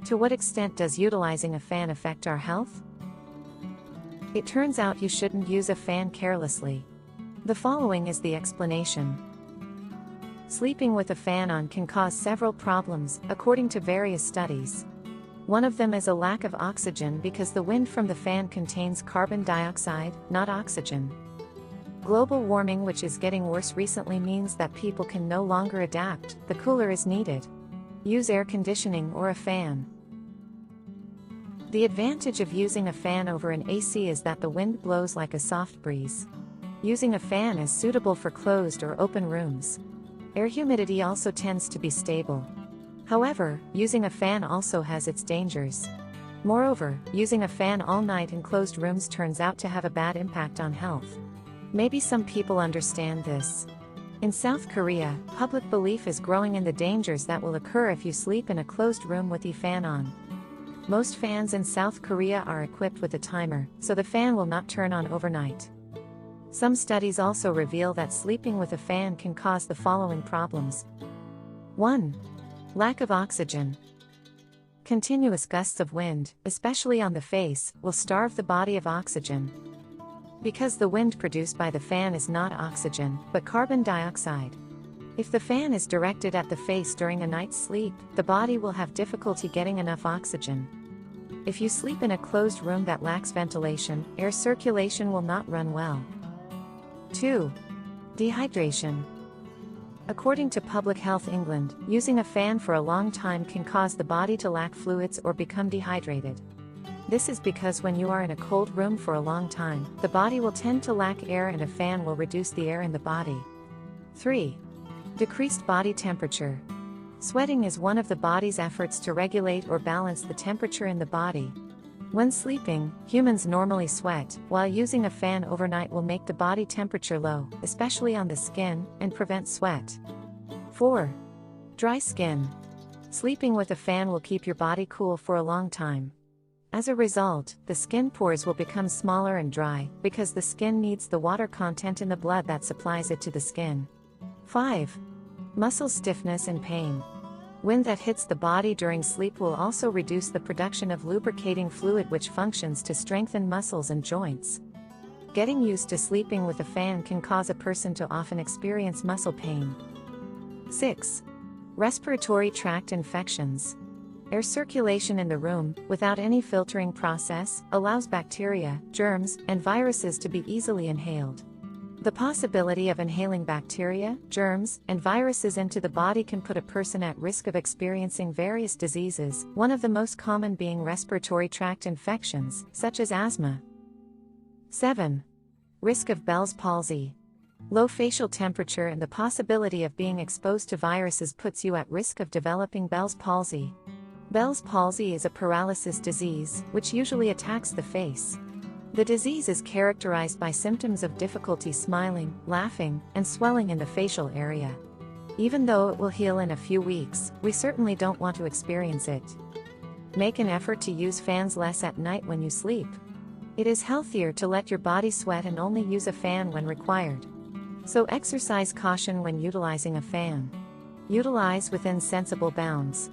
To what extent does utilizing a fan affect our health? It turns out you shouldn't use a fan carelessly. The following is the explanation. Sleeping with a fan on can cause several problems, according to various studies. One of them is a lack of oxygen because the wind from the fan contains carbon dioxide, not oxygen. Global warming, which is getting worse recently, means that people can no longer adapt. The cooler is needed. Use air conditioning or a fan. The advantage of using a fan over an AC is that the wind blows like a soft breeze. Using a fan is suitable for closed or open rooms. Air humidity also tends to be stable. However, using a fan also has its dangers. Moreover, using a fan all night in closed rooms turns out to have a bad impact on health. Maybe some people understand this. In South Korea, public belief is growing in the dangers that will occur if you sleep in a closed room with the fan on. Most fans in South Korea are equipped with a timer, so the fan will not turn on overnight. Some studies also reveal that sleeping with a fan can cause the following problems. 1. Lack of oxygen. Continuous gusts of wind, especially on the face, will starve the body of oxygen. Because the wind produced by the fan is not oxygen, but carbon dioxide. If the fan is directed at the face during a night's sleep, the body will have difficulty getting enough oxygen. If you sleep in a closed room that lacks ventilation, air circulation will not run well. 2. Dehydration. According to Public Health England, using a fan for a long time can cause the body to lack fluids or become dehydrated. This is because when you are in a cold room for a long time, the body will tend to lack air and a fan will reduce the air in the body. 3. Decreased body temperature. Sweating is one of the body's efforts to regulate or balance the temperature in the body. When sleeping, humans normally sweat, while using a fan overnight will make the body temperature low, especially on the skin, and prevent sweat. 4. Dry skin. Sleeping with a fan will keep your body cool for a long time. As a result, the skin pores will become smaller and dry, because the skin needs the water content in the blood that supplies it to the skin. 5. Muscle stiffness and pain. Wind that hits the body during sleep will also reduce the production of lubricating fluid, which functions to strengthen muscles and joints. Getting used to sleeping with a fan can cause a person to often experience muscle pain. 6. Respiratory tract infections. Air circulation in the room, without any filtering process, allows bacteria, germs, and viruses to be easily inhaled. The possibility of inhaling bacteria, germs, and viruses into the body can put a person at risk of experiencing various diseases, one of the most common being respiratory tract infections, such as asthma. 7. Risk of Bell's palsy. Low facial temperature and the possibility of being exposed to viruses puts you at risk of developing Bell's palsy. Bell's palsy is a paralysis disease, which usually attacks the face. The disease is characterized by symptoms of difficulty smiling, laughing, and swelling in the facial area. Even though it will heal in a few weeks, we certainly don't want to experience it. Make an effort to use fans less at night when you sleep. It is healthier to let your body sweat and only use a fan when required. So exercise caution when utilizing a fan. Utilize within sensible bounds.